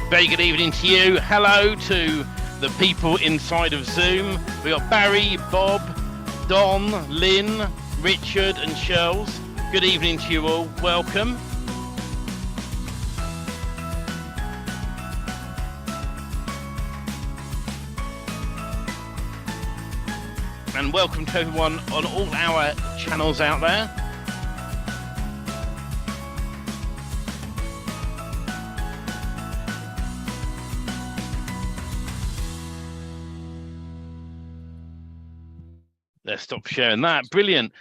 Very good evening to you. Hello to the people inside of Zoom. We got Barry, Bob, Don, Lynn, Richard and Charles. Good evening to you all. Welcome. And welcome to everyone on all our channels out there. Let's stop sharing that. Brilliant.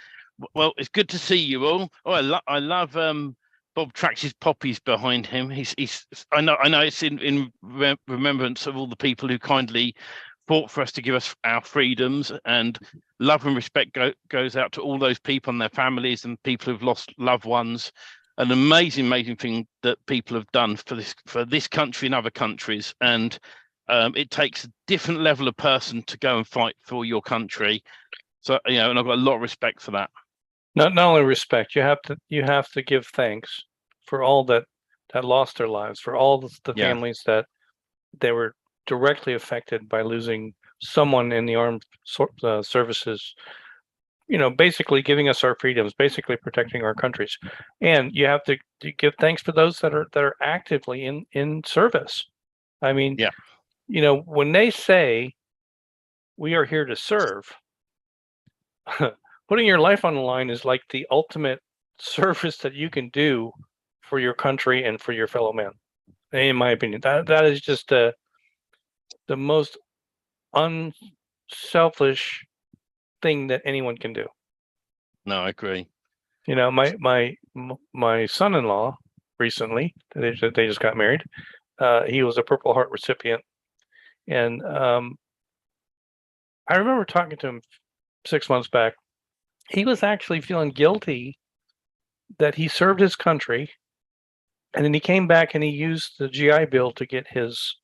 Well, it's good to see you all. Oh, I love Bob Trax's poppies behind him. I know it's in remembrance of all the people who kindly fought for us to give us our freedoms, and love and respect goes out to all those people and their families and people who've lost loved ones. An amazing thing that people have done for this country and other countries, and it takes a different level of person to go and fight for your country. So, and I've got a lot of respect for that. Not only respect, you have to give thanks for all that lost their lives, for all the families that they were directly affected by losing someone in the armed services, basically giving us our freedoms, basically protecting our countries. And you have to give thanks for those that are actively in service. I mean, when they say we are here to serve, putting your life on the line is like the ultimate service that you can do for your country and for your fellow man. In my opinion, that is just the most unselfish thing that anyone can do. No, I agree. My son-in-law recently, they just got married. He was a Purple Heart recipient, and I remember talking to him 6 months back. He was actually feeling guilty that he served his country, and then he came back and he used the GI Bill to get his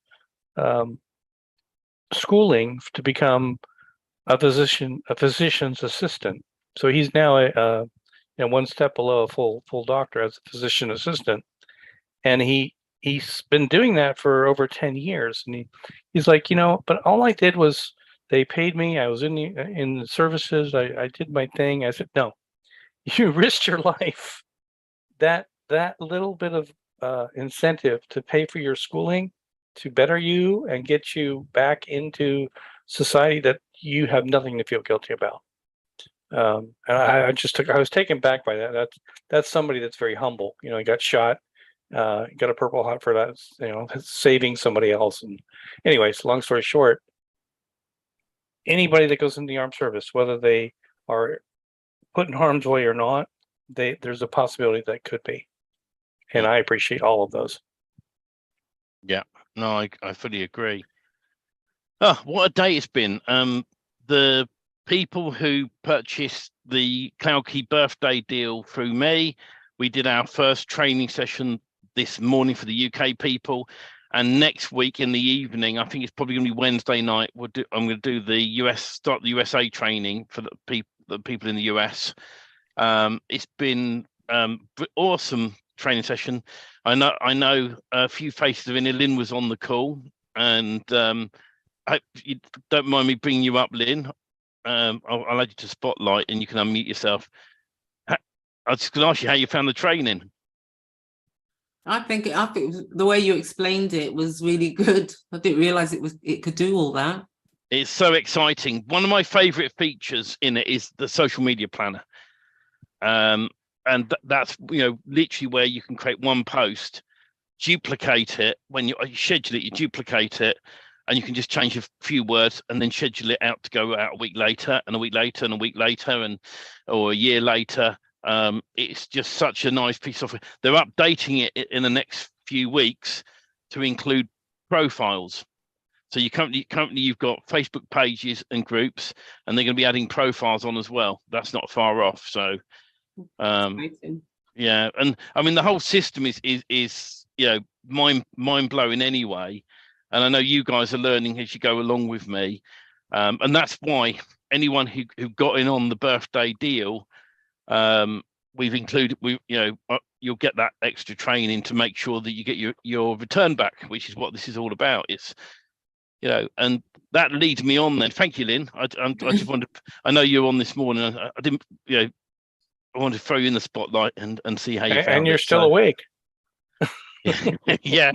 schooling to become a physician's assistant. So he's now one step below a full doctor as a physician assistant, and he's been doing that for over 10 years. And he's like, but all I did was, they paid me. I was in the services. I did my thing. I said, no, you risked your life. That little bit of incentive to pay for your schooling, to better you and get you back into society that you have nothing to feel guilty about. And I was taken back by that. That's somebody that's very humble. He got shot, got a Purple Heart for that. Saving somebody else. And anyways, long story short, anybody that goes into the armed service, whether they are put in harm's way or not, there's a possibility that could be. And I appreciate all of those. Yeah, no, I fully agree. Oh, what a day it's been. The people who purchased the Cloud Key birthday deal through me, we did our first training session this morning for the UK people. And next week in the evening, I think it's probably going to be Wednesday night, I'm going to do the USA training for the people in the US. It's been awesome training session. I know a few faces of it. Lynn was on the call, and I hope you don't mind me bringing you up, Lynn. I'll add you to spotlight, and you can unmute yourself. I was just going to ask you how you found the training. I think the way you explained it was really good. I didn't realize it could do all that. It's so exciting. One of my favorite features in it is the social media planner. And that's, literally where you can create one post, duplicate it. When you schedule it, you duplicate it, and you can just change a few words and then schedule it out to go out a week later and a week later and a week later or a year later. It's just such a nice piece of. They're updating it in the next few weeks to include profiles. So you've got Facebook pages and groups, and they're going to be adding profiles on as well. That's not far off. So, yeah, and I mean the whole system is mind blowing anyway. And I know you guys are learning as you go along with me, and that's why anyone who got in on the birthday deal. We've included, you'll get that extra training to make sure that you get your return back, which is what this is all about. It's, and that leads me on then. Thank you, Lynn. I just wanted, I know you're on this morning. I didn't, I wanted to throw you in the spotlight and see how you found it. And you're still awake. Yeah.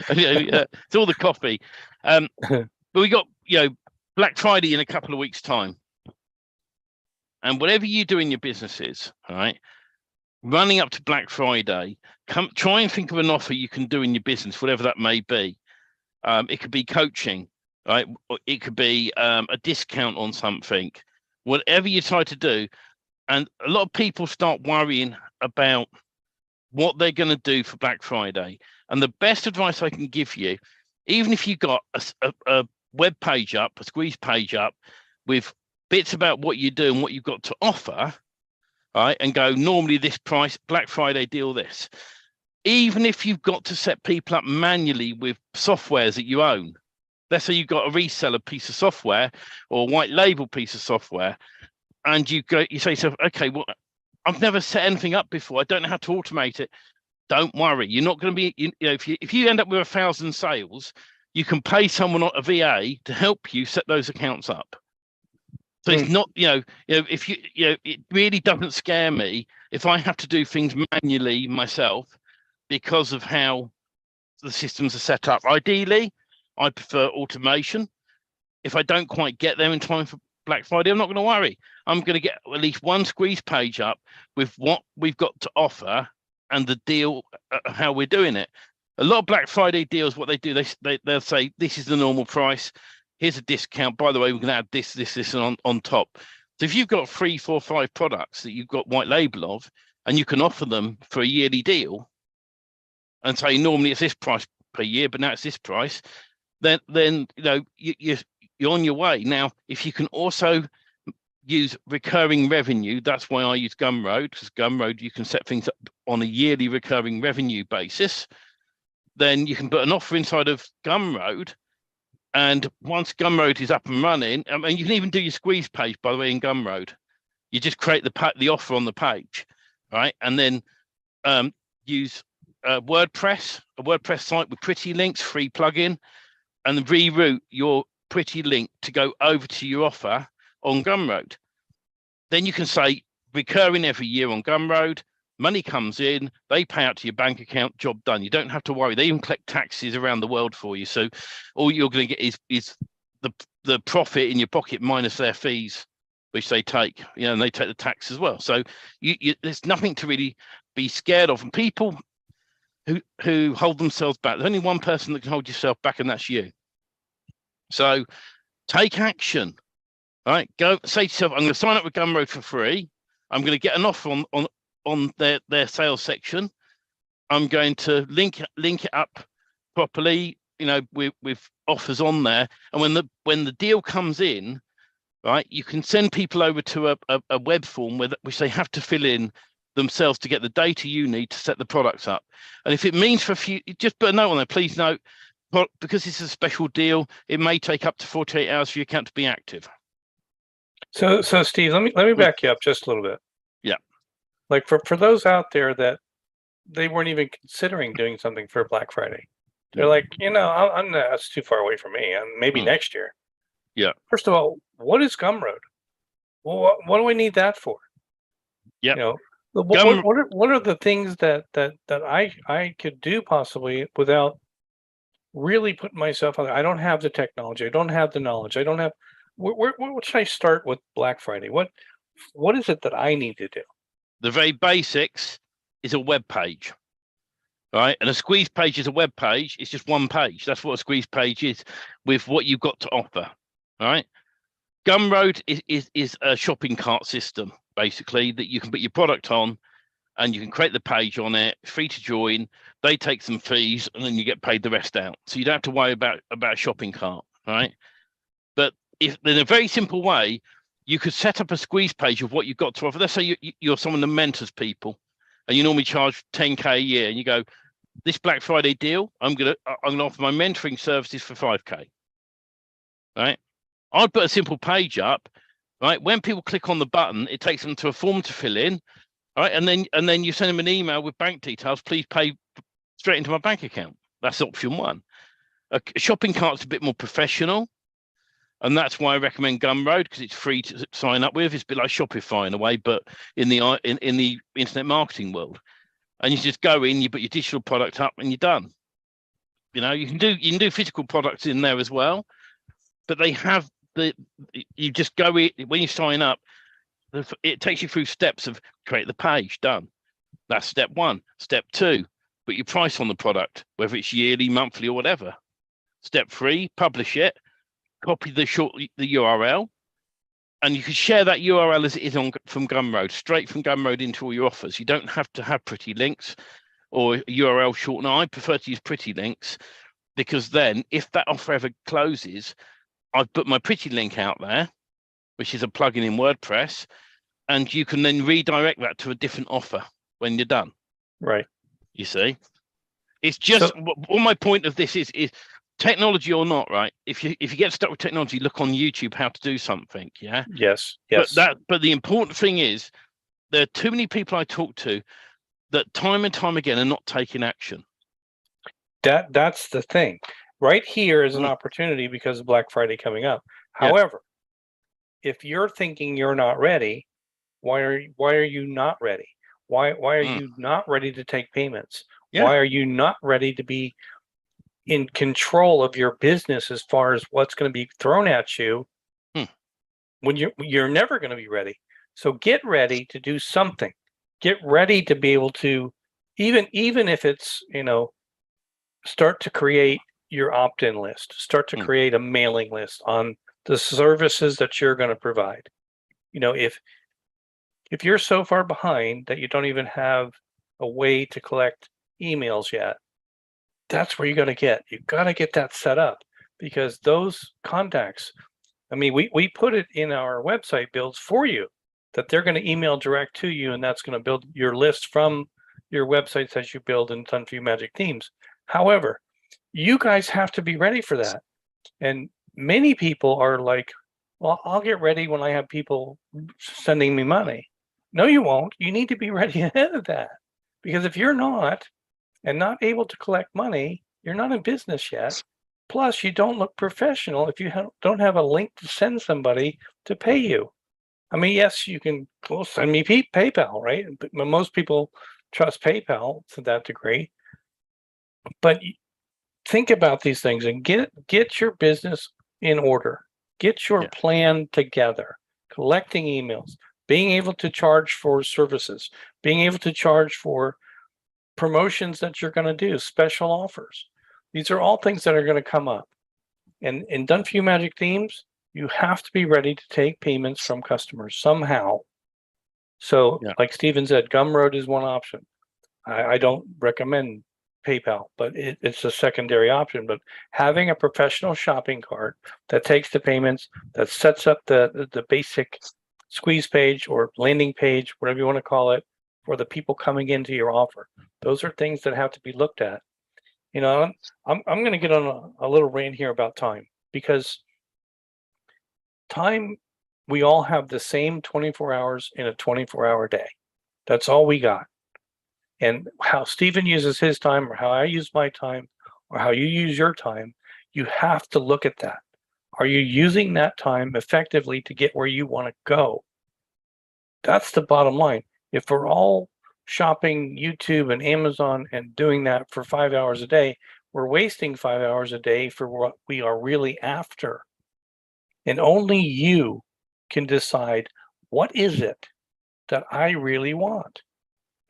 It's all the coffee. But we got, Black Friday in a couple of weeks' time. And whatever you do in your businesses, all right, running up to Black Friday, try and think of an offer you can do in your business, whatever that may be. It could be coaching, right? It could be a discount on something, whatever you try to do. And a lot of people start worrying about what they're going to do for Black Friday. And the best advice I can give you, even if you got a web page up, a squeeze page up with bits about what you do and what you've got to offer, right, and go, normally this price, Black Friday deal this. Even if you've got to set people up manually with softwares that you own, let's say you've got a reseller piece of software or a white label piece of software, and you say to yourself, okay, well, I've never set anything up before. I don't know how to automate it. Don't worry. You're not going to be, if you end up with 1,000 sales, you can pay someone, a VA, to help you set those accounts up. So it's not, if it really doesn't scare me if I have to do things manually myself because of how the systems are set up. Ideally, I prefer automation. If I don't quite get there in time for Black Friday, I'm not going to worry. I'm going to get at least one squeeze page up with what we've got to offer and the deal, how we're doing it. A lot of Black Friday deals, what they do, they'll say, this is the normal price. Here's a discount. By the way, we're going to add this on top. So if you've got 3, 4, 5 products that you've got white label of, and you can offer them for a yearly deal and say, normally it's this price per year, but now it's this price, then you're on your way. Now, if you can also use recurring revenue, that's why I use Gumroad, because Gumroad, you can set things up on a yearly recurring revenue basis. Then you can put an offer inside of Gumroad. And once Gumroad is up and running, I mean, you can even do your squeeze page, by the way, in Gumroad. You just create the offer on the page, right? And then use WordPress, a WordPress site with pretty links, free plugin, and reroute your pretty link to go over to your offer on Gumroad. Then you can say recurring every year on Gumroad, money comes in, they pay out to your bank account, job done. You don't have to worry. They even collect taxes around the world for you. So all you're going to get is the profit in your pocket minus their fees, which they take, and they take the tax as well. So there's nothing to really be scared of. And people who hold themselves back, there's only one person that can hold yourself back, and that's you. So take action, all right? Go say to yourself, I'm going to sign up with Gumroad for free. I'm going to get an offer on their sales section. I'm going to link it up properly, with offers on there. And when the deal comes in, right, you can send people over to a web form which they have to fill in themselves to get the data you need to set the products up. And if it means for a few, just put a note on there, please note, because this is a special deal, it may take up to 48 hours for your account to be active. So Steve, let me back you up just a little bit. Yeah. Like for those out there that they weren't even considering doing something for Black Friday. They're like, that's too far away from me. And maybe next year. Yeah. First of all, what is Gumroad? Well, what do we need that for? Yeah. What are the things that I could do possibly without really putting myself on? I don't have the technology. I don't have the knowledge. I don't have. Where should I start with Black Friday? What is it that I need to do? The very basics is a web page, right? And a squeeze page is a web page. It's just one page. That's what a squeeze page is, with what you've got to offer, right? Gumroad is a shopping cart system, basically, that you can put your product on and you can create the page on it, free to join. They take some fees and then you get paid the rest out. So you don't have to worry about a shopping cart, right? But if in a very simple way, you could set up a squeeze page of what you've got to offer. Let's say you're someone that mentors people and you normally charge 10K a year, and you go, this Black Friday deal, I'm gonna offer my mentoring services for 5K, right? I'd put a simple page up, right? When people click on the button, it takes them to a form to fill in. All right, and then you send them an email with bank details. Please pay straight into my bank account. That's option one. A shopping cart's a bit more professional, and that's why I recommend Gumroad, because it's free to sign up with. It's a bit like Shopify in a way, but in the internet marketing world. And you just go in, you put your digital product up, and you're done. You know, you can do physical products in there as well, but they have you just go in when you sign up. It takes you through steps of create the page, done. That's step one. Step two, put your price on the product, whether it's yearly, monthly, or whatever. Step three, publish it, copy the URL, and you can share that URL as it is from Gumroad, straight from Gumroad into all your offers. You don't have to have pretty links or URL shortener. I prefer to use pretty links, because then if that offer ever closes, I've put my pretty link out there, which is a plugin in WordPress, and you can then redirect that to a different offer when you're done. Right. You see, it's just all my point of this is technology or not, right? If you get stuck with technology, look on YouTube how to do something. Yeah. Yes. But the important thing is there are too many people I talk to that time and time again are not taking action. That's the thing. Right here is an opportunity because of Black Friday coming up. However, if you're thinking you're not ready, why are you not ready? Why are you not ready to take payments? Why are you not ready to be in control of your business as far as what's going to be thrown at you when you're never going to be ready? So get ready to do something. Get ready to be able to, even if it's, start to create your opt-in list, start to create a mailing list on the services that you're going to provide. If you're so far behind that you don't even have a way to collect emails yet, that's where you got to get. You got to get that set up, because those contacts, I mean, we put it in our website builds for you that they're going to email direct to you, and that's going to build your list from your websites as you build in Done For You Magic Themes. However, you guys have to be ready for that. And many people are like, well, I'll get ready when I have people sending me money. No, you won't. You need to be ready ahead of that, because if you're not and not able to collect money, you're not in business yet. Plus, you don't look professional if you don't have a link to send somebody to pay you. I mean, yes, you can send me PayPal, right? But most people trust PayPal to that degree. But think about these things and get your business in order. Get your plan together. Collecting emails, being able to charge for services, being able to charge for promotions that you're going to do, special offers. These are all things that are going to come up. And in Done For You Magic Themes, you have to be ready to take payments from customers somehow. So like Steven said, Gumroad is one option. I don't recommend PayPal, but it's a secondary option. But having a professional shopping cart that takes the payments, that sets up the basic squeeze page or landing page, whatever you want to call it, for the people coming into your offer. Those are things that have to be looked at. I'm going to get on a little rant here about time, because time, we all have the same 24 hours in a 24-hour day. That's all we got. And how Stephen uses his time, or how I use my time, or how you use your time, you have to look at that. Are you using that time effectively to get where you want to go? That's the bottom line. If we're all shopping YouTube and Amazon and doing that for 5 hours a day, we're wasting 5 hours a day for what we are really after. And only you can decide, what is it that I really want?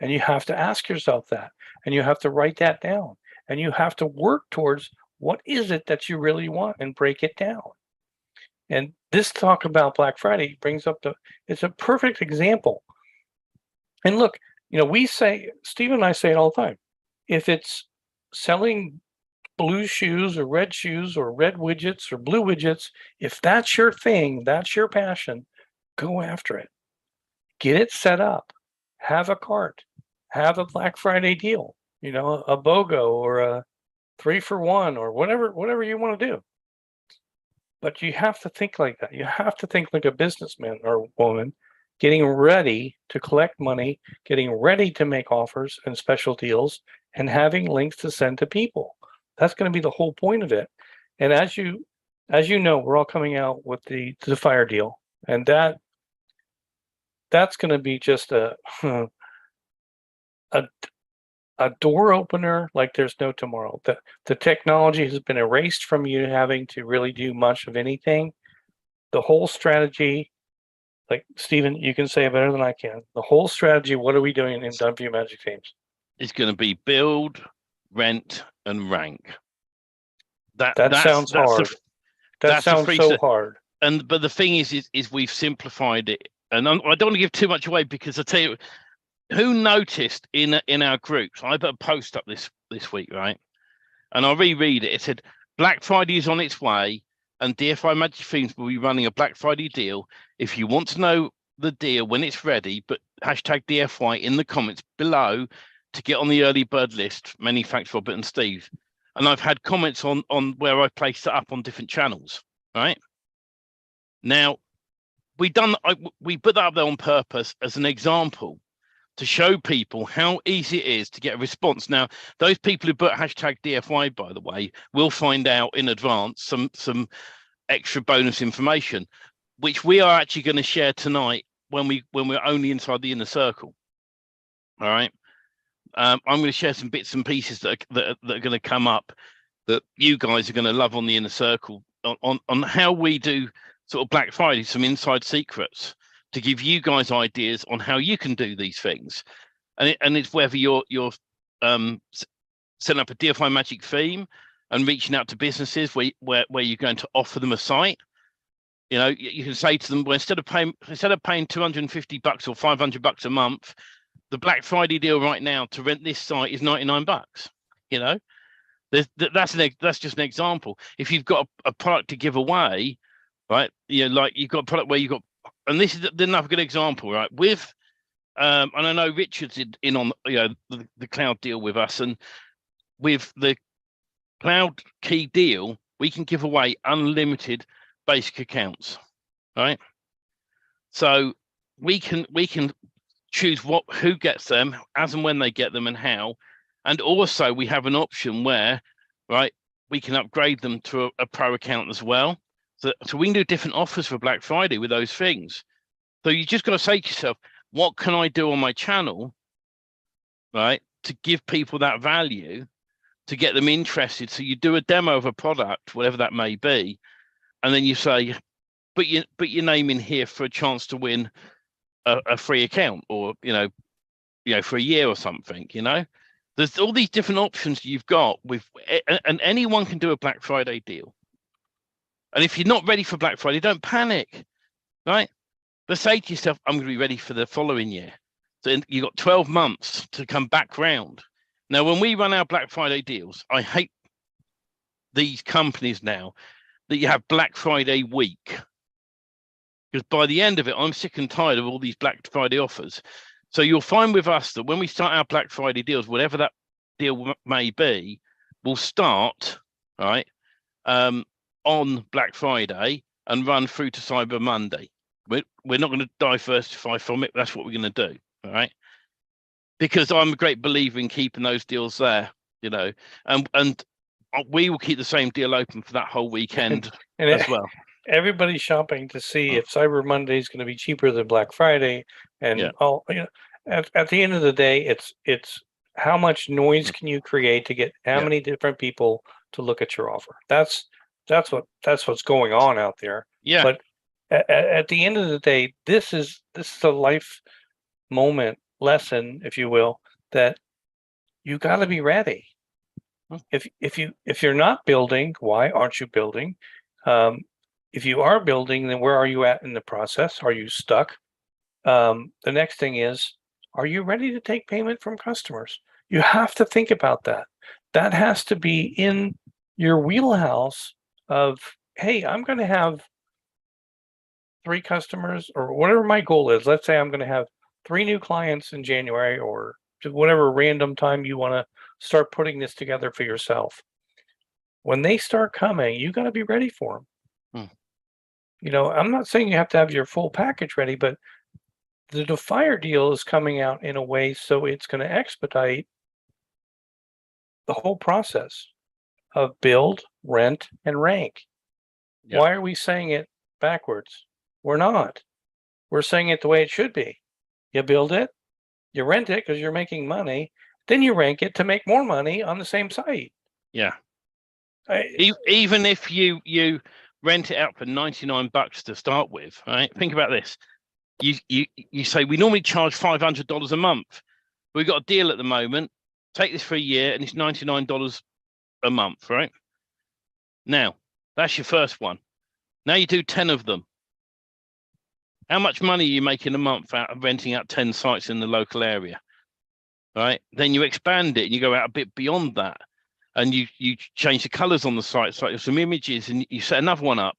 And you have to ask yourself that, and you have to write that down, and you have to work towards what is it that you really want and break it down. And this talk about Black Friday brings up it's a perfect example. And look, Steve and I say it all the time. If it's selling blue shoes or red widgets or blue widgets, if that's your thing, that's your passion, go after it. Get it set up. Have a cart. Have a Black Friday deal. A BOGO or a 3-for-1 or whatever you want to do. But you have to think like that. You have to think like a businessman or woman, getting ready to collect money, getting ready to make offers and special deals, and having links to send to people. That's going to be the whole point of it. And as you know, we're all coming out with the fire deal, and that's going to be just a a door opener like there's no tomorrow. The technology has been erased from you having to really do much of anything. The whole strategy, like Stephen, you can say it better than I can. The whole strategy, what are we doing in Dunview Magic Themes? It's going to be build, rent, and rank. That sounds hard. That sounds so hard. But the thing is we've simplified it, and I don't want to give too much away, because I tell you, who noticed in our groups, I put a post up this week, right? And I'll reread it. It said, Black Friday is on its way, and DFI Magic Themes will be running a Black Friday deal. If you want to know the deal when it's ready, but hashtag DFY in the comments below to get on the early bird list. Many thanks, Robert and Steve. And I've had comments on where I've placed it up on different channels, right? Now, we put that up there on purpose as an example to show people how easy it is to get a response. Now, those people who put hashtag DFY, by the way, will find out in advance some extra bonus information, which we are actually going to share tonight when we're only inside the inner circle. All right. I'm going to share some bits and pieces that are going to come up that you guys are going to love on the inner circle on how we do sort of Black Friday, some inside secrets to give you guys ideas on how you can do these things. And it's whether you're setting up a DFI Magic theme and reaching out to businesses where you're going to offer them a site. You know, you can say to them, well, instead of paying $250 or $500 a month, the Black Friday deal right now to rent this site is $99. You know, that's just an example. If you've got a product to give away, right? You know, like you've got a product where you've got, and this is another good example, right? With and I know Richard's in on the cloud deal with us, and with the cloud key deal, we can give away unlimited basic accounts, right? So we can choose who gets them, as and when they get them, and how. And also we have an option where, right, we can upgrade them to a pro account as well. So we can do different offers for Black Friday with those things. So you just got to say to yourself, what can I do on my channel, right, to give people that value, to get them interested? So you do a demo of a product, whatever that may be, and then you say, put your name in here for a chance to win a free account, or for a year or something. You know, there's all these different options you've got and anyone can do a Black Friday deal. And if you're not ready for Black Friday, don't panic, right? But say to yourself, I'm going to be ready for the following year. So you've got 12 months to come back round. Now, when we run our Black Friday deals, I hate these companies now that you have Black Friday week. Because by the end of it, I'm sick and tired of all these Black Friday offers. So you'll find with us that when we start our Black Friday deals, whatever that deal may be, we'll start, right, on Black Friday and run through to Cyber Monday. We're not going to diversify from it. That's what we're going to do, all right? Because I'm a great believer in keeping those deals there, you know, and we will keep the same deal open for that whole weekend as well. Everybody's shopping to see if Cyber Monday is going to be cheaper than Black Friday, and at the end of the day, it's how much noise can you create to get how many different people to look at your offer. That's what's going on out there. Yeah. But at the end of the day, this is a life moment lesson, if you will, that you got to be ready. If you're not building, why aren't you building? If you are building, then where are you at in the process? Are you stuck? The next thing is, are you ready to take payment from customers? You have to think about that. That has to be in your wheelhouse of, hey, I'm going to have 3 customers, or whatever my goal is. Let's say I'm going to have 3 new clients in January, or to whatever random time you want to start putting this together for yourself. When they start coming, you got to be ready for them. You know, I'm not saying you have to have your full package ready, but the fire deal is coming out in a way so it's going to expedite the whole process of build, rent, and rank. Yeah. Why are we saying it backwards? We're not. We're saying it the way it should be. You build it, you rent it because you're making money, then you rank it to make more money on the same site. Yeah. Even if you rent it out for $99 to start with, right? Think about this. You say we normally charge $500 a month. We've got a deal at the moment. Take this for a year, and it's $99 a month, right? Now, that's your first one. Now you do 10 of them. How much money are you making a month out of renting out 10 sites in the local area? Right? Then you expand it and you go out a bit beyond that. And you change the colors on the sites, like some images, and you set another one up.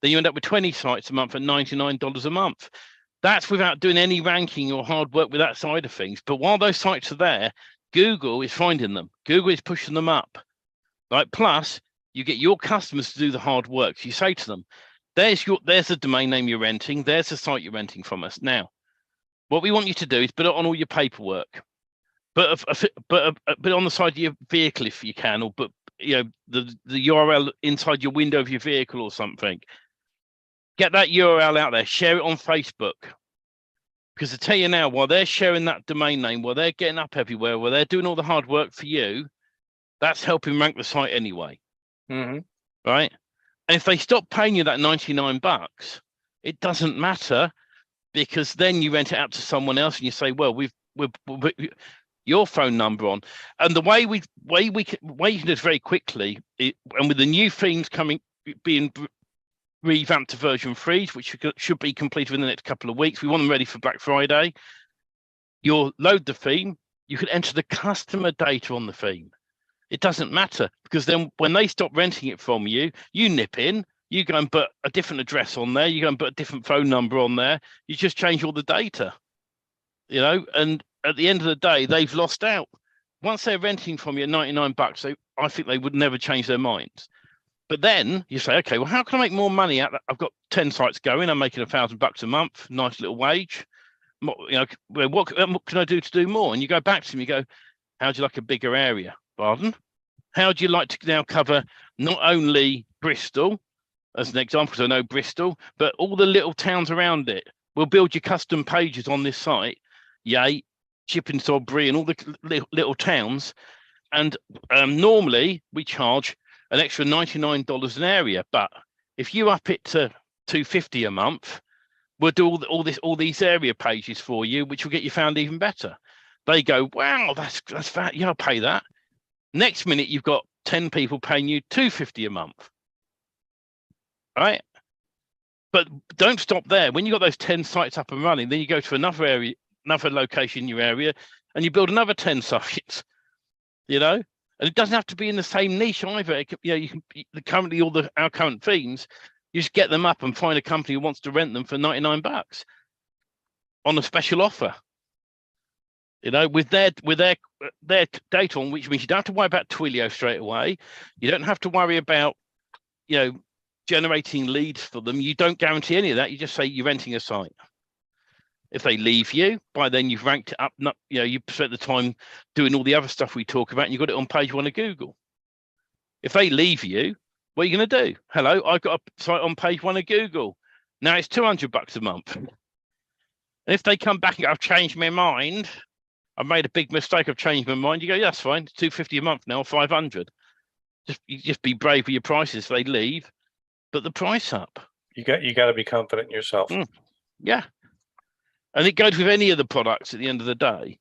Then you end up with 20 sites a month at $99 a month. That's without doing any ranking or hard work with that side of things. But while those sites are there, Google is finding them. Google is pushing them up. Right? Plus, you get your customers to do the hard work. So you say to them, there's the domain name you're renting. There's the site you're renting from us. Now, what we want you to do is put it on all your paperwork. But on the side of your vehicle if you can, or the URL inside your window of your vehicle or something. Get that URL out there. Share it on Facebook. Because I tell you now, while they're sharing that domain name, while they're getting up everywhere, while they're doing all the hard work for you, that's helping rank the site anyway. Mm-hmm. Right? And if they stop paying you that $99, it doesn't matter, because then you rent it out to someone else and you say, well, we've your phone number on. And the way you can do this very quickly, and with the new themes being revamped to version 3, which should be completed within the next couple of weeks. We want them ready for Black Friday. You'll load the theme. You can enter the customer data on the theme. It doesn't matter, because then when they stop renting it from you, you nip in, you go and put a different address on there, you go and put a different phone number on there, you just change all the data, and at the end of the day, they've lost out. Once they're renting from you at $99, I think they would never change their minds. But then you say, okay, well, how can I make more money out? I've got 10 sites going. I'm making $1,000 a month, nice little wage. What can I do to do more? And you go back to them, you go, how do you like a bigger area? Pardon? How do you like to now cover not only Bristol, as an example, because I know Bristol, but all the little towns around it? We'll build your custom pages on this site. Yay, Chipping Sodbury and all the little towns. And normally we charge an extra $99 an area, but if you up it to $250 a month, we'll do all these area pages for you, which will get you found even better. They go, wow, that's fat. Yeah, I'll pay that. Next minute, you've got 10 people paying you $250 a month. Right? But don't stop there. When you've got those 10 sites up and running, then you go to another area, another location in your area, and you build another 10 sites, and it doesn't have to be in the same niche either. You can currently our current themes, you just get them up and find a company who wants to rent them for $99 on a special offer. With their data on, which means you don't have to worry about Twilio straight away. You don't have to worry about generating leads for them. You don't guarantee any of that. You just say you're renting a site. If they leave you, by then you've ranked it up. You've spent the time doing all the other stuff we talk about, and you've got it on page 1 of Google. If they leave you, what are you going to do? Hello, I've got a site on page 1 of Google. Now it's $200 a month. And if they come back and go, I've changed my mind, I've made a big mistake, I've changed my mind, you go, yeah, that's fine. It's $250 a month now, $500. Just be brave with your prices. If they leave, put the price up. You got to be confident in yourself. Yeah. And it goes with any of the products at the end of the day,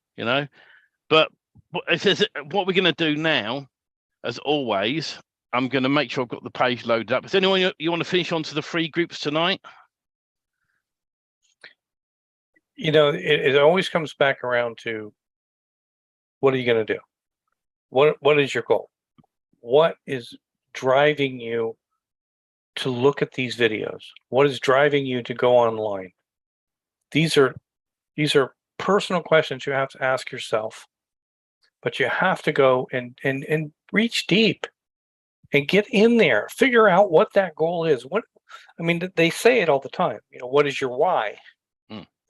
But what we're going to do now, as always, I'm going to make sure I've got the page loaded up. Is anyone you want to finish on to the free groups tonight? It always comes back around to, what are you going to do? What is your goal? What is driving you to look at these videos? What is driving you to go online? These are personal questions you have to ask yourself, but you have to go and reach deep and get in there, figure out what that goal is. They say it all the time. What is your why?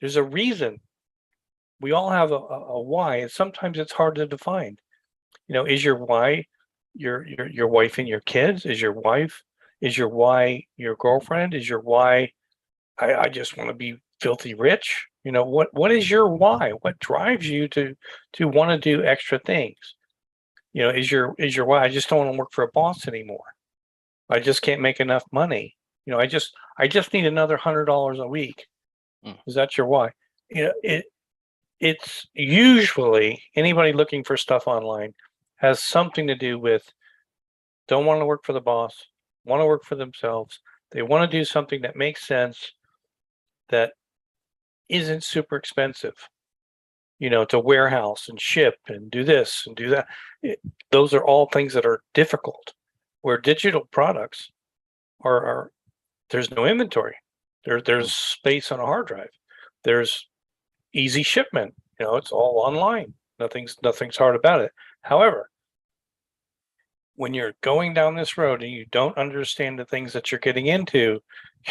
There's a reason. We all have a why, and sometimes it's hard to define. Is your why your wife and your kids? Is your why your girlfriend? Is your why I just want to be filthy rich? What is your why? What drives you to want to do extra things? Is your why I just don't want to work for a boss anymore? I just can't make enough money. I just need another $100 a week. Is that your why? It's usually anybody looking for stuff online has something to do with don't want to work for the boss, want to work for themselves. They want to do something that makes sense, that isn't super expensive, to warehouse and ship and do this and do that. Those are all things that are difficult, where digital products are there's no inventory. There's space on a hard drive. There's easy shipment. It's all online. Nothing's hard about it. However, when you're going down this road and you don't understand the things that you're getting into,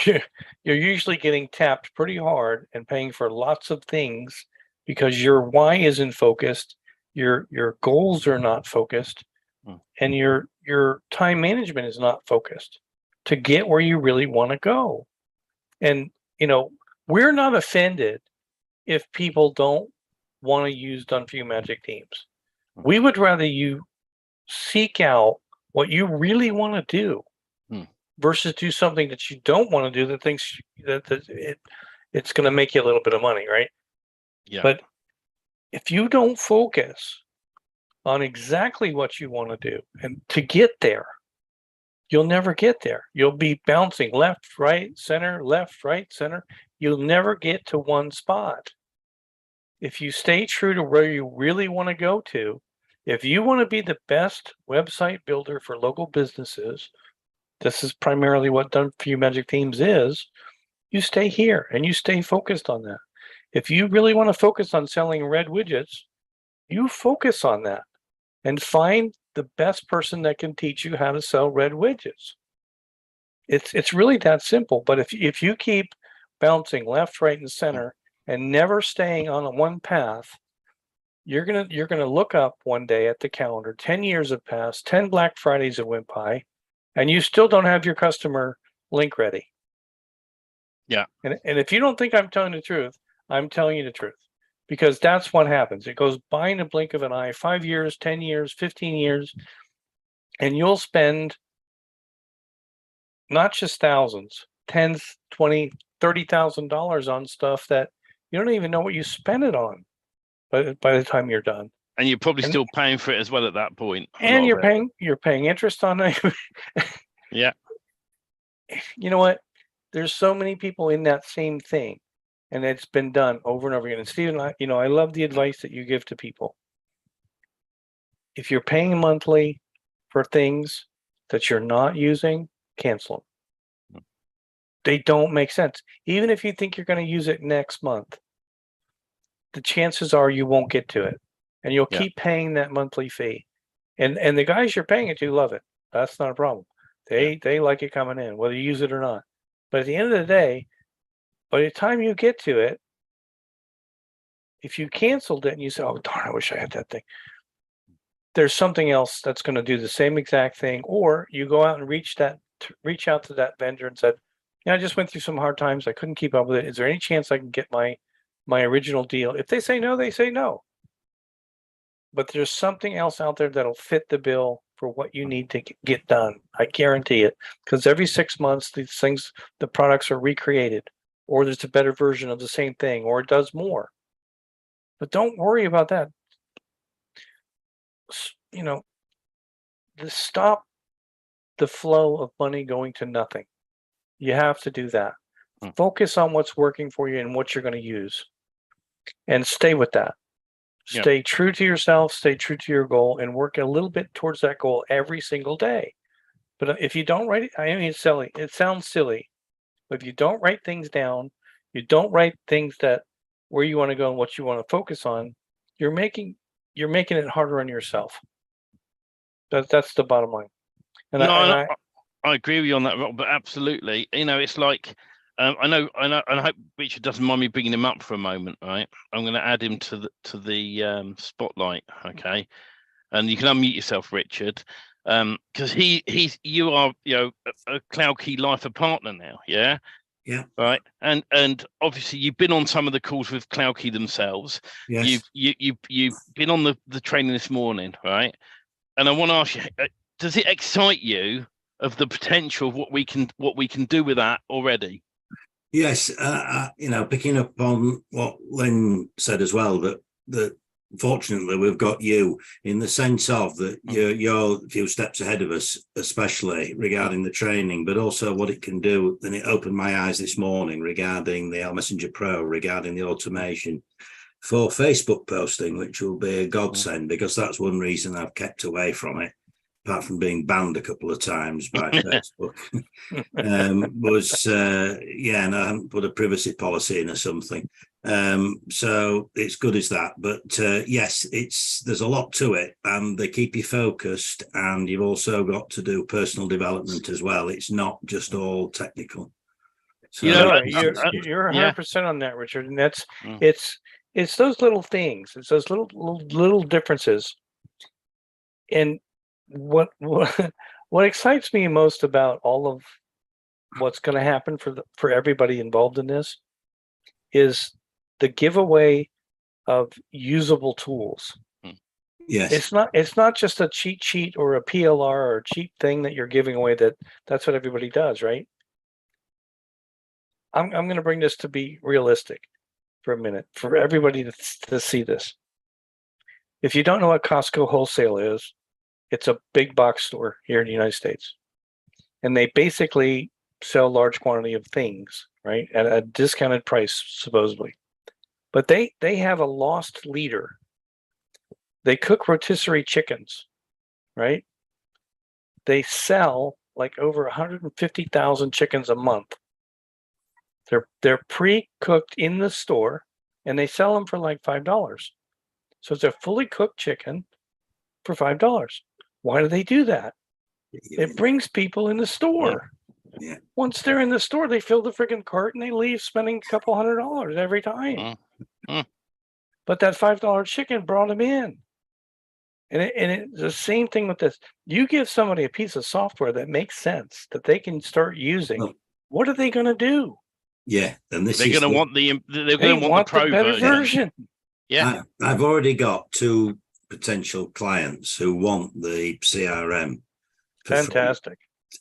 you're usually getting tapped pretty hard and paying for lots of things because your why isn't focused, your goals are not focused, and your time management is not focused to get where you really want to go. And we're not offended if people don't want to use Done For You Magic Teams. We would rather you seek out what you really want to do versus do something that you don't want to do that thinks that it's going to make you a little bit of money, right? Yeah. But if you don't focus on exactly what you want to do and to get there, you'll never get there. You'll be bouncing left, right, center, left, right, center. You'll never get to one spot. If you stay true to where you really want to go to, if you want to be the best website builder for local businesses, this is primarily what Done For You Magic Themes is, you stay here and you stay focused on that. If you really want to focus on selling red widgets, you focus on that and find the best person that can teach you how to sell red widgets. It's really that simple. But if you keep bouncing left, right, and center and never staying on one path, you're gonna look up one day at the calendar. 10 years have passed, 10 Black Fridays have went by, and you still don't have your customer link ready. Yeah. And if you don't think I'm telling the truth, I'm telling you the truth, because that's what happens. It goes by in a blink of an eye. 5 years, 10 years, 15 years, and you'll spend not just thousands, tens, 20, $30,000 on stuff that you don't even know what you spent it on by the time you're done. And you're probably still paying for it as well at that point. And you're paying interest on it. Yeah. You know what? There's so many people in that same thing, and it's been done over and over again. And Stephen, I love the advice that you give to people. If you're paying monthly for things that you're not using, cancel them. They don't make sense. Even if you think you're going to use it next month, the chances are you won't get to it, and you'll keep paying that monthly fee. And the guys you're paying it to love it. That's not a problem. They like it coming in, whether you use it or not. But at the end of the day, by the time you get to it, if you canceled it and you say, "Oh darn, I wish I had that thing," there's something else that's going to do the same exact thing. Or you go out and reach out to that vendor and said, "Yeah, I just went through some hard times. I couldn't keep up with it. Is there any chance I can get my original deal?" If they say no, they say no. But there's something else out there that'll fit the bill for what you need to get done. I guarantee it. Because every 6 months, the products are recreated, or there's a better version of the same thing, or it does more. But don't worry about that. Stop the flow of money going to nothing. You have to do that. Focus on what's working for you and what you're going to use, and stay with that. Stay true to yourself, stay true to your goal, and work a little bit towards that goal every single day. But if you don't write it, I mean, it's silly. It sounds silly, but if you don't write things down, you don't write things that where you want to go and what you want to focus on, you're making it harder on yourself. That's the bottom line. I agree with you on that, Rob, but absolutely. It's like I know, and I hope Richard doesn't mind me bringing him up for a moment, right? I'm going to add him to the spotlight, okay? And you can unmute yourself, Richard, because you are, a CloudKey Lifer partner now, yeah. Yeah. Right. And obviously you've been on some of the calls with CloudKey themselves. Yes. You've been on the training this morning, right? And I want to ask you, does it excite you of the potential of what we can do with that already? Yes. Picking up on what Lynn said as well, that fortunately we've got you in the sense of that you're a few steps ahead of us, especially regarding the training, but also what it can do. And it opened my eyes this morning regarding the L Messenger Pro, regarding the automation for Facebook posting, which will be a godsend, because that's one reason I've kept away from it, apart from being banned a couple of times by Facebook, and I haven't put a privacy policy in or something. So it's good as that. But yes, there's a lot to it, and they keep you focused, and you've also got to do personal development as well. It's not just all technical. So you're 100% on that, Richard, and that's it's those little things, it's those little differences. And what excites me most about all of what's going to happen for everybody involved in this is the giveaway of usable tools. Yes, it's not just a cheat sheet or a PLR or a cheap thing that you're giving away. That's what everybody does, right? I'm going to bring this to be realistic for a minute for everybody to see this. If you don't know what Costco wholesale is, it's a big box store here in the United States, and they basically sell large quantity of things, right, at a discounted price supposedly. But they have a lost leader. They cook rotisserie chickens, right? They sell like over 150,000 chickens a month. They're pre-cooked in the store, and they sell them for like $5. So it's a fully cooked chicken for $5. Why do they do that? It brings people in the store. Yeah. Once they're in the store, they fill the freaking cart and they leave spending a couple $100 every time. But that $5 chicken brought them in. And it's the same thing with this. You give somebody a piece of software that makes sense, that they can start using. What are they going to do? Yeah, and they're going to want the pro better version. Yeah, I've already got 2 potential clients who want the CRM. Fantastic.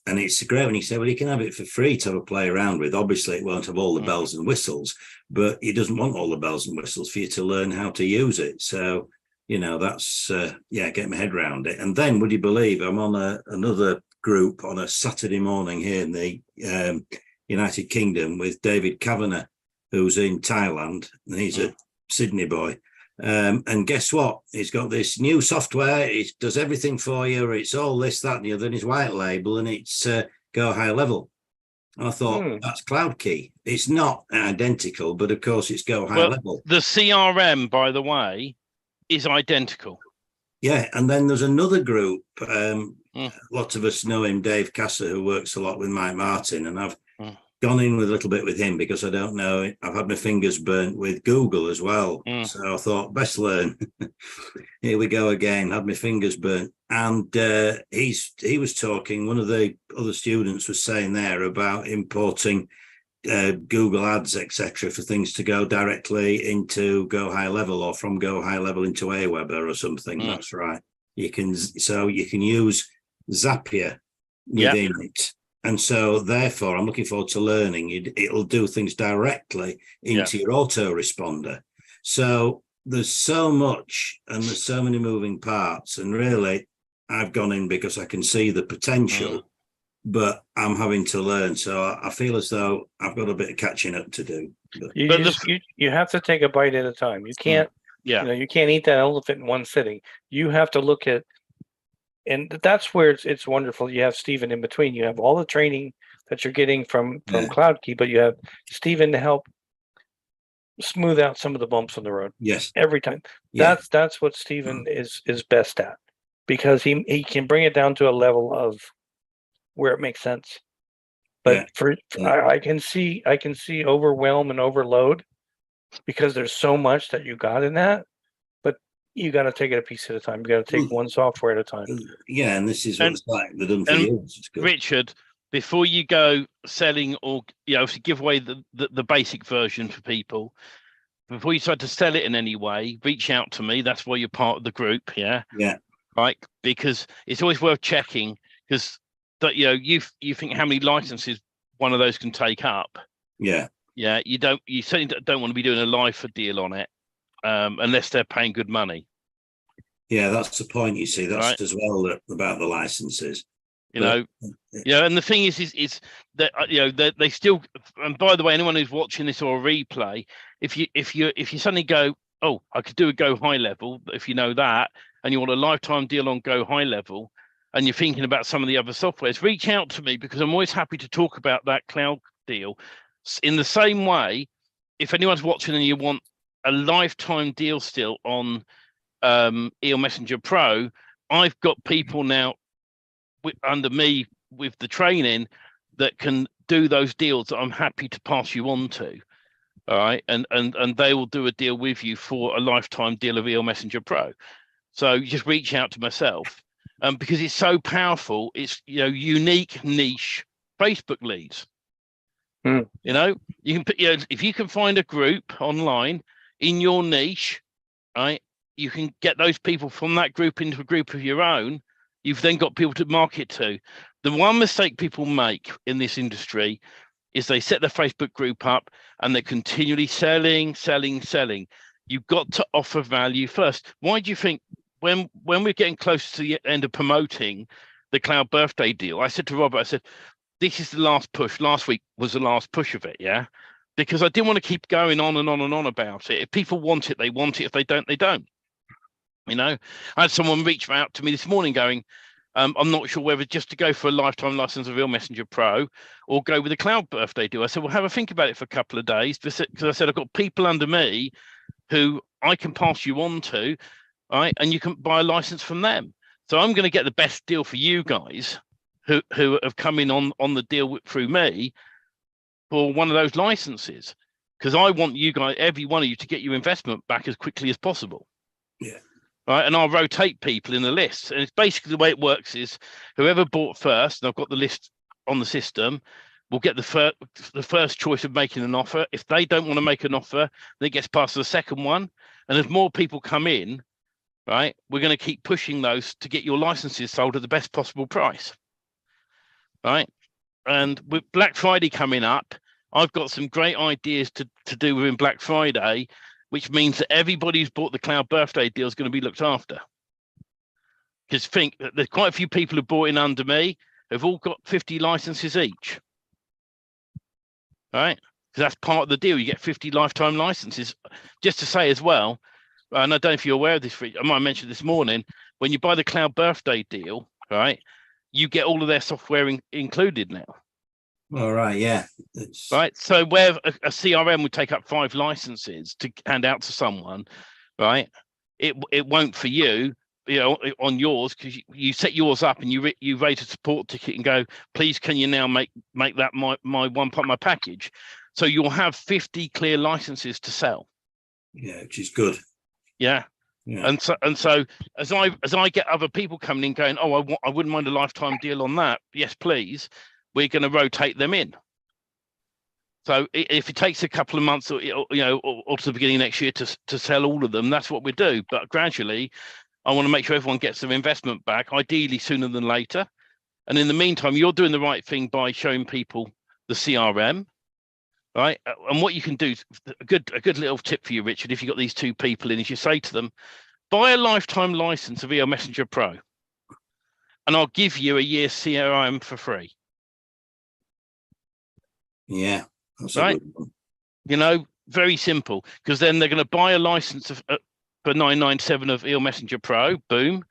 And it's great when you say, well, you can have it for free to have a play around with. Obviously, it won't have all the bells and whistles, but it doesn't want all the bells and whistles for you to learn how to use it. So, that's, get my head around it. And then, would you believe, I'm on another group on a Saturday morning here in the United Kingdom with David Kavanagh, who's in Thailand, and he's a Sydney boy. And guess what? He's got this new software. It does everything for you. It's all this, that, and the other. And it's white label, and it's Go High Level. I thought that's CloudKey. It's not identical, but of course it's Go High Level. The CRM, by the way, is identical. Yeah, and then there's another group. Lots of us know him, Dave Casser, who works a lot with Mike Martin, and I've gone in with a little bit with him because I don't know. I've had my fingers burnt with Google as well. So I thought, best learn. Here we go again. Had my fingers burnt. And he was talking, one of the other students was saying there about importing Google ads, etc., for things to go directly into Go High Level or from Go High Level into Aweber or something. That's right. You can use Zapier within it. And so, therefore, I'm looking forward to learning. It'll do things directly into your autoresponder. So there's so much, and there's so many moving parts. And really, I've gone in because I can see the potential, but I'm having to learn. So I feel as though I've got a bit of catching up to do. You have to take a bite at a time. You can't. You can't eat that elephant in one sitting. You have to look at. And that's where it's wonderful. You have Stephen in between. You have all the training that you're getting from CloudKey, but you have Stephen to help smooth out some of the bumps on the road. Yes, every time. That's what Stephen is best at, because he can bring it down to a level of where it makes sense. But Yeah. I can see overwhelm and overload because there's so much that you got in that. But you got to take it a piece at a time. You got to take one software at a time. Yeah, and this is what it's like. They're done for and you. It's good. Richard, before you go selling or if you give away the basic version for people, before you start to sell it in any way, reach out to me. That's why you're part of the group. Yeah. Yeah. Right. Because it's always worth checking, because that you think how many licenses one of those can take up. Yeah. Yeah. You certainly don't want to be doing a lifer deal on it unless they're paying good money. Yeah, that's the point. You see, that's right. as well about the licenses. And the thing is that they still. And by the way, anyone who's watching this or a replay, if you suddenly go, oh, I could do a Go High Level, if you know that, and you want a lifetime deal on Go High Level, and you're thinking about some of the other softwares, reach out to me, because I'm always happy to talk about that cloud deal. In the same way, if anyone's watching and you want a lifetime deal still on EO Messenger Pro, I've got people now under me with the training that can do those deals that I'm happy to pass you on to. All right. And they will do a deal with you for a lifetime deal of EO Messenger Pro. So you just reach out to myself because it's so powerful. It's, unique niche Facebook leads. You can put, if you can find a group online in your niche, right, you can get those people from that group into a group of your own. You've then got people to market to. The one mistake people make in this industry is they set their Facebook group up and they're continually selling. You've got to offer value first. Why do you think when we're getting close to the end of promoting the cloud birthday deal, I said to Robert, I said, this is the last push. Last week was the last push of it, yeah? Because I didn't want to keep going on and on and on about it. If people want it, they want it. If they don't, they don't. I had someone reach out to me this morning going, I'm not sure whether just to go for a lifetime license of EO Messenger Pro or go with a cloud birthday deal. I said, well, have a think about it for a couple of days, because I said, I've got people under me who I can pass you on to, right? And you can buy a license from them. So I'm going to get the best deal for you guys who have come in on the deal through me for one of those licenses, because I want you guys, every one of you, to get your investment back as quickly as possible. Yeah. Right, and I'll rotate people in the list, and it's basically the way it works is whoever bought first, and I've got the list on the system, will get the first choice of making an offer. If they don't want to make an offer, then it gets past the second one, and as more people come in, right, we're going to keep pushing those to get your licenses sold at the best possible price. Right, and with Black Friday coming up, I've got some great ideas to do within Black Friday, which means that everybody who's bought the cloud birthday deal is going to be looked after. Because think that there's quite a few people who bought in under me who've all got 50 licenses each. Right? Because that's part of the deal. You get 50 lifetime licenses. Just to say as well, and I don't know if you're aware of this, I might have mentioned this morning, when you buy the cloud birthday deal, right, you get all of their software included now. All right, yeah. Right, so where a CRM would take up 5 licenses to hand out to someone, right, it won't for you, on yours, because you set yours up and you raise a support ticket and go, please can you now make that my one part of my package. So you'll have 50 clear licenses to sell. Yeah, which is good. Yeah. And so as I get other people coming in going, oh, I wouldn't mind a lifetime deal on that, yes please, we're going to rotate them in. So if it takes a couple of months or to the beginning of next year to sell all of them, that's what we do. But gradually, I want to make sure everyone gets their investment back, ideally sooner than later. And in the meantime, you're doing the right thing by showing people the CRM, right? And what you can do, a good little tip for you, Richard, if you've got these 2 people in, is you say to them, buy a lifetime license of EO Messenger Pro, and I'll give you a year CRM for free. Yeah, that's right. A good one. Very simple, because then they're going to buy a license for $997 of EO Messenger Pro. Boom,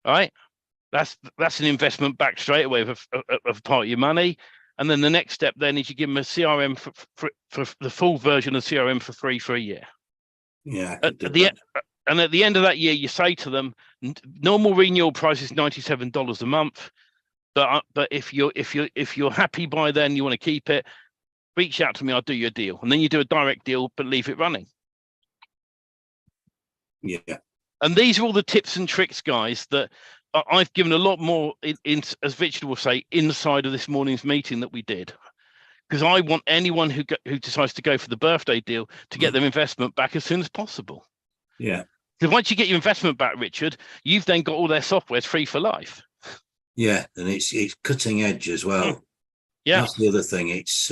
right? That's an investment back straight away of part of your money. And then the next step then is you give them a CRM for the full version of CRM for free for a year. Yeah. And at the end of that year, you say to them, normal renewal price is $97 a month. But if you're happy by then, you want to keep it, reach out to me. I'll do you a deal, and then you do a direct deal, but leave it running. Yeah. And these are all the tips and tricks, guys, that I've given a lot more in as Richard will say, inside of this morning's meeting that we did, because I want anyone who decides to go for the birthday deal to get their investment back as soon as possible. Yeah. Because once you get your investment back, Richard, you've then got all their softwares free for life. Yeah, and it's cutting edge as well. Yeah, that's the other thing. It's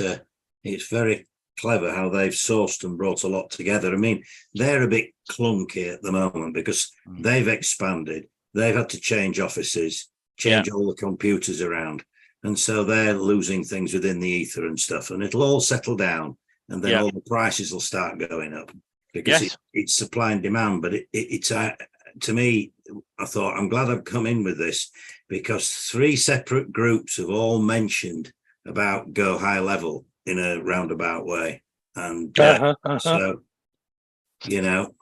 very clever how they've sourced and brought a lot together. I mean, they're a bit clunky at the moment because they've expanded. They've had to change offices, change all the computers around. And so they're losing things within the ether and stuff. And it'll all settle down. And then all the prices will start going up because it's supply and demand. But it's to me, I thought, I'm glad I've come in with this because 3 separate groups have all mentioned about go high level in a roundabout way. And so, you know,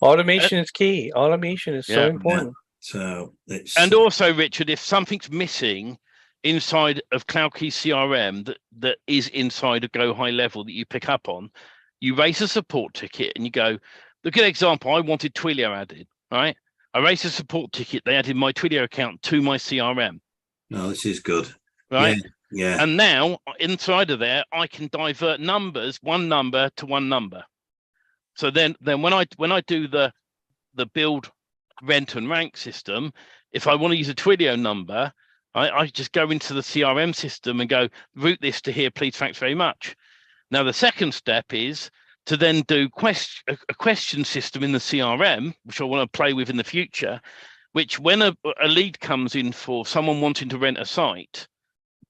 automation is key. Automation is so important. So it's and also, Richard, if something's missing inside of CloudKey CRM that is inside a go high level that you pick up on, you raise a support ticket and you go, look at an example, I wanted Twilio added, right? I raised a support ticket, they added my Twilio account to my CRM. No, this is good. Right? Yeah. And now inside of there, I can divert numbers, one number to one number. So then when I do the build, rent and rank system, if I want to use a Twilio number, I just go into the CRM system and go route this to here, please, thanks very much. Now the second step is to then do a question system in the CRM, which I want to play with in the future, which when a lead comes in for someone wanting to rent a site,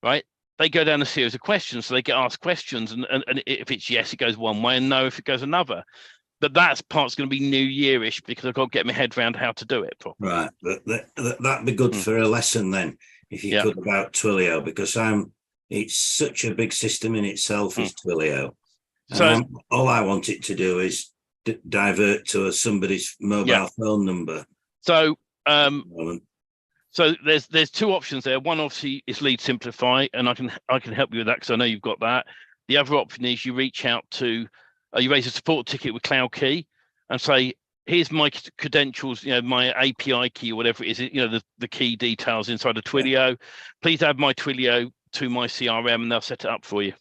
right, they go down a series of questions. So they get asked questions, and if it's yes, it goes one way, and no, if it goes another. But that part's going to be New Yearish because I've got to get my head around how to do it properly. Right, but that'd be good for a lesson then, if you could, about Twilio, because it's such a big system in itself, is Twilio. So all I want it to do is divert to somebody's mobile phone number. So so there's 2 options there. One obviously is lead simplify, and I can help you with that because I know you've got that. The other option is you reach out to you raise a support ticket with CloudKey and say, here's my credentials, my API key or whatever it is, the key details inside of Twilio. Please add my Twilio to my CRM and they'll set it up for you.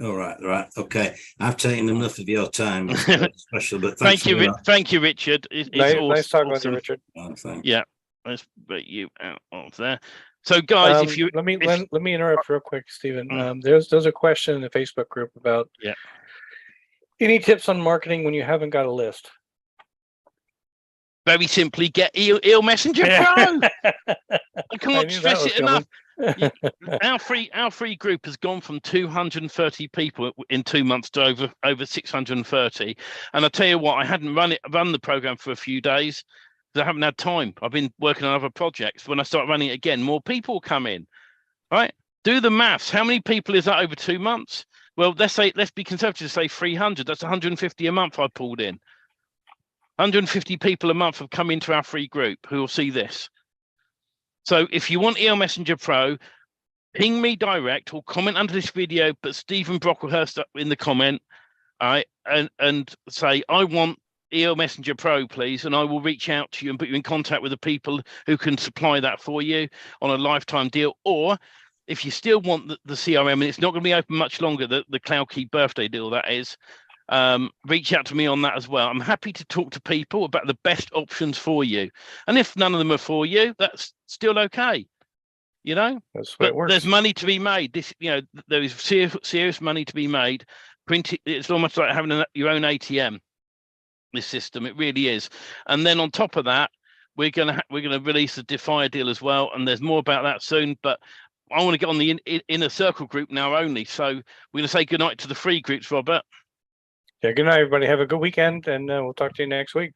All right. Okay. I've taken enough of your time. It's special, but thank you, Richard. It's nice talking with you, Richard. Oh, thanks. Yeah. Let's get you out of there. So guys, let me interrupt real quick, Stephen. There's a question in the Facebook group about any tips on marketing when you haven't got a list? Very simply, get Eel Messenger Pro. I cannot stress it enough. Our free group has gone from 230 people in 2 months to over 630. And I tell you what, I hadn't run the program for a few days because I haven't had time. I've been working on other projects. When I start running it again, more people come in. Right? Do the maths. How many people is that over 2 months? Well, let's be conservative, say 300. That's 150 a month I pulled in. 150 people a month have come into our free group who will see this. So if you want EL Messenger Pro, ping me direct or comment under this video, but Stephen Brocklehurst up in the comment, all right, and say, I want EL Messenger Pro, please, and I will reach out to you and put you in contact with the people who can supply that for you on a lifetime deal. Or if you still want the CRM, and it's not going to be open much longer, the CloudKey birthday deal, that is, reach out to me on that as well. I'm happy to talk to people about the best options for you. And if none of them are for you, that's still okay. That's what it works. There's money to be made. There is serious money to be made. It's almost like having your own ATM, this system. It really is. And then on top of that, we're gonna release the Defy deal as well. And there's more about that soon. But I want to get on the inner circle group now only. So we're going to say goodnight to the free groups, Robert. Yeah, good night, everybody. Have a good weekend, and we'll talk to you next week.